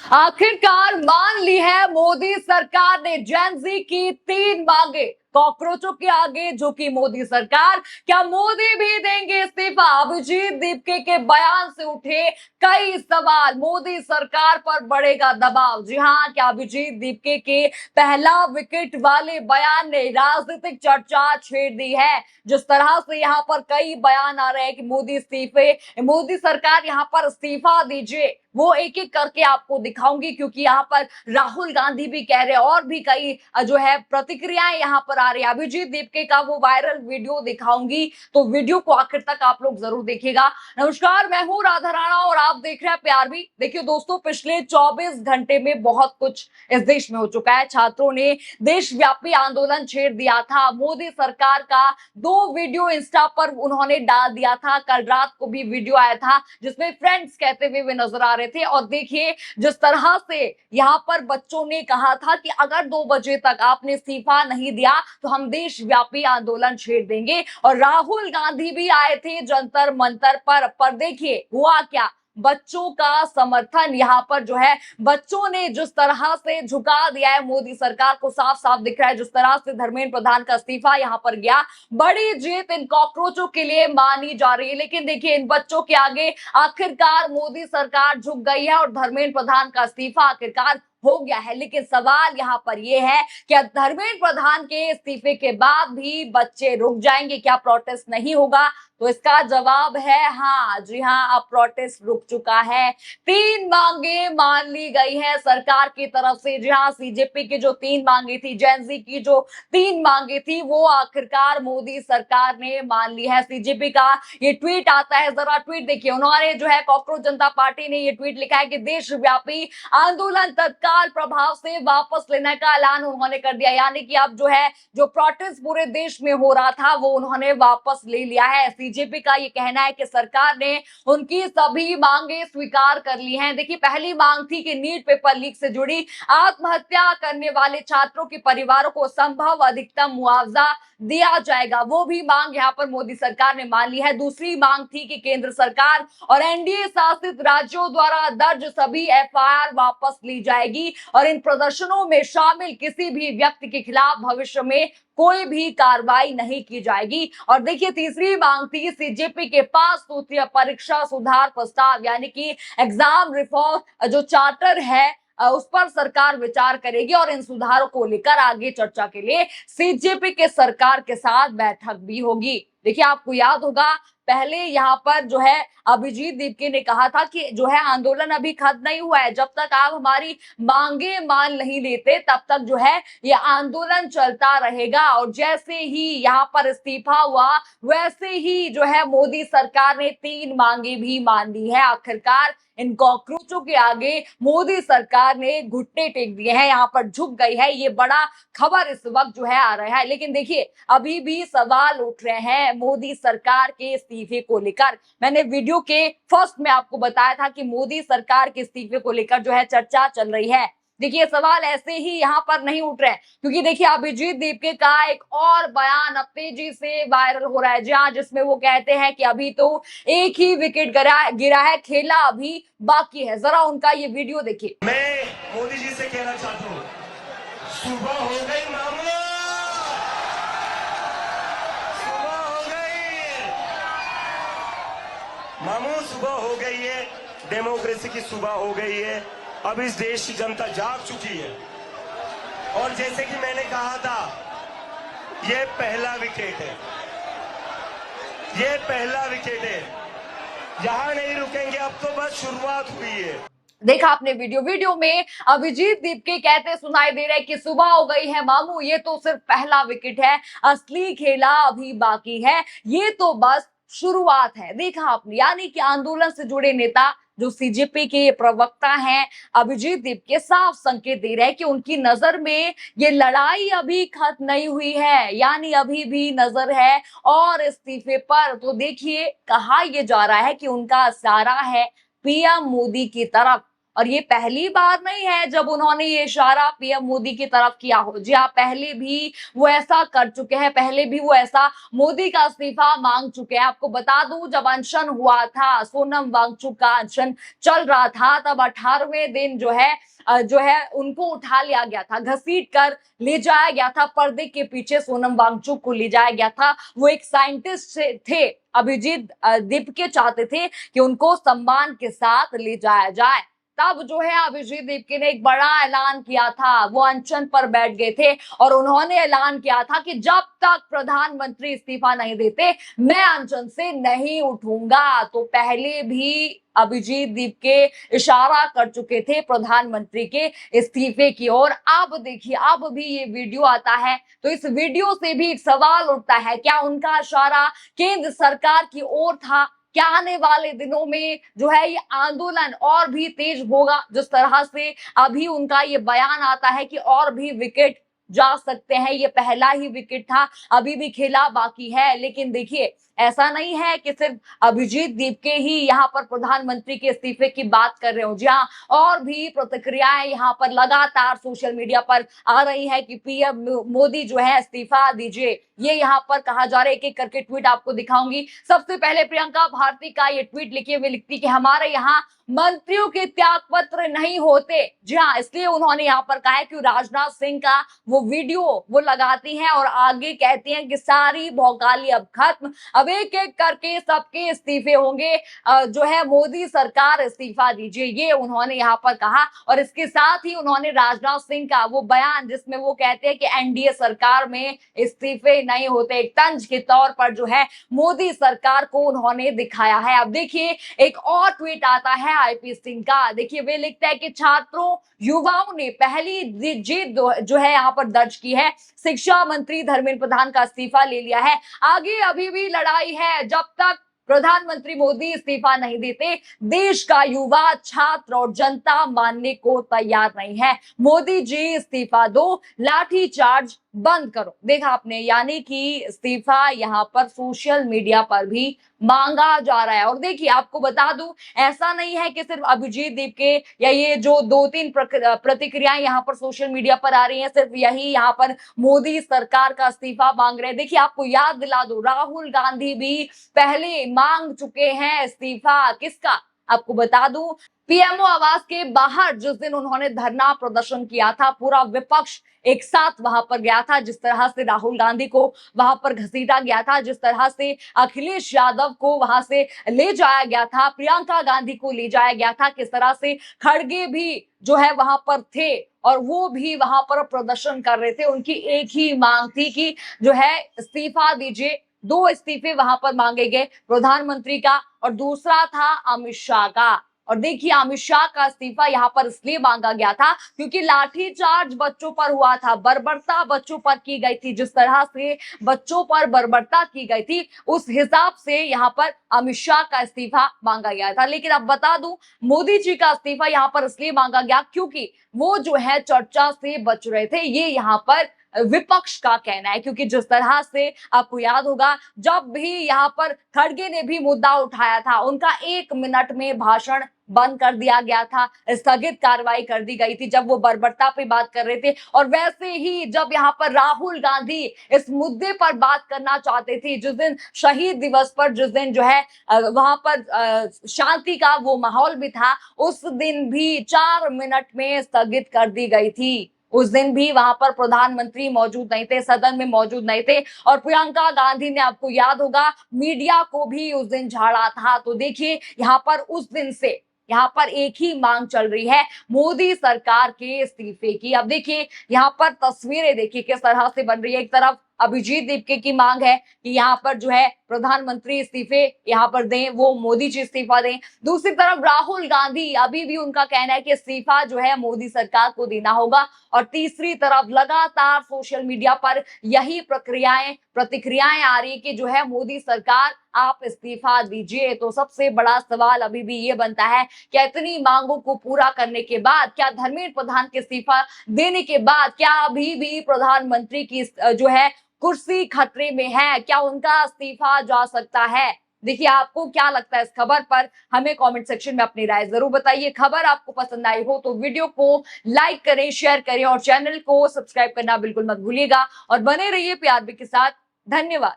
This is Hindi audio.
आखिरकार मान ली है मोदी सरकार ने जेन ज़ी की 3 मांगे कॉकरोचों के आगे झुकी मोदी सरकार। क्या मोदी भी देंगे इस्तीफा? अभिजीत दीपके के बयान से उठे कई सवाल, मोदी सरकार पर बढ़ेगा दबाव। जी हां, क्या अभिजीत दीपके के पहला विकेट वाले बयान ने राजनीतिक चर्चा छेड़ दी है? जिस तरह से यहां पर कई बयान आ रहे हैं कि मोदी सरकार यहां पर इस्तीफा दीजिए, वो एक एक करके आपको दिखाऊंगी, क्योंकि यहाँ पर राहुल गांधी भी कह रहे हैं और भी कई जो है प्रतिक्रियाएं यहाँ पर आ रही है। अभिजीत दीपके का वो वायरल वीडियो दिखाऊंगी, तो वीडियो को आखिर तक आप लोग जरूर देखिएगा। नमस्कार, मैं हूं राधा राणा और आप देख रहे हैं प्यार भी। देखिए दोस्तों, पिछले 24 घंटे में बहुत कुछ इस देश में हो चुका है। छात्रों ने देशव्यापी आंदोलन छेड़ दिया था। मोदी सरकार का 2 वीडियो इंस्टा पर उन्होंने डाल दिया था। कल रात को भी वीडियो आया था जिसमें फ्रेंड्स कहते हुए वे नजर आ रहे थे। और देखिए जिस तरह से यहां पर बच्चों ने कहा था कि अगर 2 बजे तक आपने इस्तीफा नहीं दिया तो हम देशव्यापी आंदोलन छेड़ देंगे। और राहुल गांधी भी आए थे जंतर मंतर पर देखिए हुआ क्या, बच्चों का समर्थन यहाँ पर जो है, बच्चों ने जिस तरह से झुका दिया है मोदी सरकार को, साफ साफ दिख रहा है। जिस तरह से धर्मेंद्र प्रधान का इस्तीफा यहाँ पर गया, बड़ी जीत इन कॉकरोचों के लिए मानी जा रही है। लेकिन देखिए इन बच्चों के आगे आखिरकार मोदी सरकार झुक गई है और धर्मेंद्र प्रधान का इस्तीफा आखिरकार हो गया है। लेकिन सवाल यहाँ पर यह है कि धर्मेंद्र प्रधान के इस्तीफे के बाद भी बच्चे रुक जाएंगे, क्या प्रोटेस्ट नहीं होगा? तो इसका जवाब है हाँ। जी हाँ, अब प्रोटेस्ट रुक चुका है। 3 मांगे मान ली गई है सरकार की तरफ से। जी हाँ, सीजेपी की जो 3 मांगे थी, जेन ज़ी की जो 3 मांगे थी, वो आखिरकार मोदी सरकार ने मान ली है। सीजेपी का ये ट्वीट आता है, जरा ट्वीट देखिए। उन्होंने जो है कॉकरोच जनता पार्टी ने ये ट्वीट लिखा है कि देशव्यापी आंदोलन तत्काल प्रभाव से वापस लेने का ऐलान उन्होंने कर दिया। यानी कि अब जो है, जो प्रोटेस्ट पूरे देश में हो रहा था वो उन्होंने वापस ले लिया है। बीजेपी का ये कहना है कि सरकार ने उनकी सभी मांगे स्वीकार कर ली हैं। देखिए पहली मांग थी कि नीट पेपर लीक से जुड़ी आत्महत्या करने वाले छात्रों के परिवारों को संभव अधिकतम मुआवजा दिया जाएगा, वो भी मांग यहाँ पर मोदी सरकार ने मान ली है। दूसरी मांग थी कि केंद्र सरकार और एनडीए शासित राज्यों द्वारा दर्ज सभी एफआईआर वापस ली जाएगी और इन प्रदर्शनों में शामिल किसी भी व्यक्ति के खिलाफ भविष्य में कोई भी कार्रवाई नहीं की जाएगी। और देखिए तीसरी मांग थी सीजेपी के पास सूत्रीय परीक्षा सुधार प्रस्ताव, यानी कि एग्जाम रिफॉर्म जो चार्टर है उस पर सरकार विचार करेगी और इन सुधारों को लेकर आगे चर्चा के लिए सीजेपी के सरकार के साथ बैठक भी होगी। देखिए आपको याद होगा पहले यहाँ पर जो है अभिजीत दीपके ने कहा था कि जो है आंदोलन अभी खत्म नहीं हुआ है, जब तक आप हमारी मांगे मान नहीं लेते तब तक जो है ये आंदोलन चलता रहेगा। और जैसे ही यहाँ पर इस्तीफा हुआ वैसे ही जो है मोदी सरकार ने 3 मांगे भी मान ली है। आखिरकार इन कॉकरोचों के आगे मोदी सरकार ने घुटने टेक दिए हैं, यहाँ पर झुक गई है। ये बड़ा खबर इस वक्त जो है आ रहा है। लेकिन देखिए अभी भी सवाल उठ रहे हैं मोदी सरकार के इस्तीफे को लेकर। मैंने वीडियो के फर्स्ट में आपको बताया था कि मोदी सरकार के इस्तीफे को लेकर जो है चर्चा चल रही है। देखिए सवाल ऐसे ही यहाँ पर नहीं उठ रहे हैं, क्योंकि देखिए अभिजीत दीपके का एक और बयान अब तेजी से वायरल हो रहा है, जहां जिसमें वो कहते हैं कि अभी तो एक ही विकेट गिरा है, खेला अभी बाकी है। जरा उनका ये वीडियो देखिए। मैं मोदी जी से कहना चाहता हूँ, सुबह हो गई मामू, सुबह हो गई मामू, सुबह हो गई है, डेमोक्रेसी की सुबह हो गई है। अब इस देश की जनता जाग चुकी है और जैसे कि मैंने कहा था, ये पहला विकेट है, ये पहला विकेट है, यहां नहीं रुकेंगे, अब तो बस शुरुआत हुई है। देखा आपने वीडियो में अभिजीत दीपके कहते सुनाई दे रहे कि सुबह हो गई है मामू, ये तो सिर्फ पहला विकेट है, असली खेला अभी बाकी है, ये तो बस शुरुआत है। देखा आपने, यानी कि आंदोलन से जुड़े नेता जो सीजेपी के प्रवक्ता हैं अभिजीत दीपके साफ संकेत दे रहे हैं कि उनकी नजर में ये लड़ाई अभी खत्म नहीं हुई है, यानी अभी भी नजर है और इस्तीफे पर। तो देखिए कहा यह जा रहा है कि उनका इशारा है पीएम मोदी की तरफ। और ये पहली बार नहीं है जब उन्होंने ये इशारा पीएम मोदी की तरफ किया हो। जी हाँ, पहले भी वो ऐसा कर चुके हैं, पहले भी वो ऐसा मोदी का इस्तीफा मांग चुके हैं। आपको बता दूं, जब अनशन हुआ था, सोनम वांगचुक का अनशन चल रहा था, तब 18वें दिन जो है उनको उठा लिया गया था, घसीट कर ले जाया गया था, पर्दे के पीछे सोनम वांगचुक को ले जाया गया था। वो एक साइंटिस्ट थे, अभिजीत दीपके चाहते थे कि उनको सम्मान के साथ ले जाया जाए। तब जो है अभिजीत दीपके ने एक बड़ा ऐलान किया था, वो अनशन पर बैठ गए थे और उन्होंने ऐलान किया था कि जब तक प्रधानमंत्री इस्तीफा नहीं देते मैं अनशन से नहीं उठूंगा। तो पहले भी अभिजीत दीपके इशारा कर चुके थे प्रधानमंत्री के इस्तीफे की ओर। अब देखिए, अब भी ये वीडियो आता है, तो इस वीडियो से भी एक सवाल उठता है, क्या उनका इशारा केंद्र सरकार की ओर था? क्या आने वाले दिनों में जो है ये आंदोलन और भी तेज होगा? जिस तरह से अभी उनका ये बयान आता है कि और भी विकेट जा सकते हैं, ये पहला ही विकेट था, अभी भी खेला बाकी है। लेकिन देखिए, ऐसा नहीं है कि सिर्फ अभिजीत दीपके ही यहाँ पर प्रधानमंत्री के इस्तीफे की बात कर रहे हो। जी हाँ, और भी प्रतिक्रियाएं यहाँ पर लगातार सोशल मीडिया पर आ रही है कि पीएम मोदी जो है इस्तीफा दीजिए। ये यहाँ पर कहा जा रहा है, एक एक करके ट्वीट आपको दिखाऊंगी। सबसे पहले प्रियंका भारती का ये ट्वीट लिखिए, वे लिखती कि हमारे यहाँ मंत्रियों के त्याग पत्र नहीं होते। जी हाँ, इसलिए उन्होंने यहाँ पर कहा है कि राजनाथ सिंह का वो वीडियो वो लगाती हैं और आगे कहती हैं कि सारी भौकाली अब खत्म, अब एक एक करके सबके इस्तीफे होंगे, जो है मोदी सरकार इस्तीफा दीजिए, ये उन्होंने यहाँ पर कहा। और इसके साथ ही उन्होंने राजनाथ सिंह का वो बयान जिसमें वो कहते हैं कि एनडीए सरकार में इस्तीफे नहीं होते, एक तंज के तौर पर जो है मोदी सरकार को उन्होंने दिखाया है। अब देखिए, एक और ट्वीट आता है आईपी सिंह का। देखिए, वे लिखते हैं कि छात्रों युवाओं ने पहली जीत जो है यहाँ पर दर्ज की है, शिक्षा मंत्री धर्मेंद्र प्रधान का इस्तीफा ले लिया है, आगे अभी भी लड़ाई है, जब तक प्रधानमंत्री मोदी इस्तीफा नहीं देते देश का युवा, छात्र और जनता मानने को तैयार नहीं है। मोदी जी इस्तीफा दो, लाठीचार्ज बंद करो। देखा आपने, यानी कि इस्तीफा यहाँ पर सोशल मीडिया पर भी मांगा जा रहा है। और देखिए, आपको बता दूं, ऐसा नहीं है कि सिर्फ अभिजीत दीपके या ये जो 2-3 प्रतिक्रियाएं यहाँ पर सोशल मीडिया पर आ रही हैं, सिर्फ यही यहाँ पर मोदी सरकार का इस्तीफा मांग रहे हैं। देखिए, आपको याद दिला दो, राहुल गांधी भी पहले मांग चुके हैं इस्तीफा। किसका? आपको बता दूं, पीएमओ आवास के बाहर जिस दिन उन्होंने धरना प्रदर्शन किया था, पूरा विपक्ष एक साथ वहां पर गया था। जिस तरह से राहुल गांधी को वहां पर घसीटा गया था, जिस तरह से अखिलेश यादव को वहां से ले जाया गया था, प्रियंका गांधी को ले जाया गया था, किस तरह से खड़गे भी जो है वहां पर थे और वो भी वहां पर प्रदर्शन कर रहे थे। उनकी एक ही मांग थी कि जो है इस्तीफा दीजिए। 2 इस्तीफे वहां पर मांगे गए, प्रधानमंत्री का और दूसरा था अमित शाह का। और देखिए, अमित शाह का इस्तीफा यहाँ पर इसलिए मांगा गया था क्योंकि लाठीचार्ज बच्चों पर हुआ था, बर्बरता बच्चों पर की गई थी। जिस तरह से बच्चों पर बर्बरता की गई थी, उस हिसाब से यहाँ पर अमित शाह का इस्तीफा मांगा गया था। लेकिन अब बता दूं, मोदी जी का इस्तीफा यहाँ पर इसलिए मांगा गया क्योंकि वो जो है चर्चा से बच रहे थे, ये यहाँ पर विपक्ष का कहना है। क्योंकि जिस तरह से आपको याद होगा, जब भी यहाँ पर खड़गे ने भी मुद्दा उठाया था, उनका 1 मिनट में भाषण बंद कर दिया गया था, स्थगित कार्रवाई कर दी गई थी जब वो बर्बरता पे बात कर रहे थे। और वैसे ही जब यहाँ पर राहुल गांधी इस मुद्दे पर बात करना चाहते थे, जिस दिन शहीद दिवस पर, जिस दिन जो है वहां पर शांति का वो माहौल भी था, उस दिन भी 4 मिनट में स्थगित कर दी गई थी। उस दिन भी वहां पर प्रधानमंत्री मौजूद नहीं थे, सदन में मौजूद नहीं थे और प्रियंका गांधी ने, आपको याद होगा, मीडिया को भी उस दिन झाड़ा था। तो देखिए, यहाँ पर उस दिन से यहाँ पर एक ही मांग चल रही है, मोदी सरकार के इस्तीफे की। अब देखिए, यहाँ पर तस्वीरें देखिए किस तरह से बन रही है। एक तरफ अभिजीत दीपके की मांग है कि यहाँ पर जो है प्रधानमंत्री इस्तीफे यहाँ पर दें, वो मोदी जी इस्तीफा दें। दूसरी तरफ राहुल गांधी, अभी भी उनका कहना है कि इस्तीफा जो है मोदी सरकार को देना होगा। और तीसरी तरफ लगातार सोशल मीडिया पर यही प्रतिक्रियाएं आ रही कि जो है मोदी सरकार आप इस्तीफा दीजिए। तो सबसे बड़ा सवाल अभी भी ये बनता है, क्या इतनी मांगों को पूरा करने के बाद, क्या धर्मेंद्र प्रधान के इस्तीफा देने के बाद, क्या अभी भी प्रधानमंत्री की जो है कुर्सी खतरे में है? क्या उनका इस्तीफा जा सकता है? देखिए आपको क्या लगता है इस खबर पर, हमें कमेंट सेक्शन में अपनी राय जरूर बताइए। खबर आपको पसंद आई हो तो वीडियो को लाइक करें, शेयर करें और चैनल को सब्सक्राइब करना बिल्कुल मत भूलिएगा और बने रहिए पीआरबी के साथ। धन्यवाद।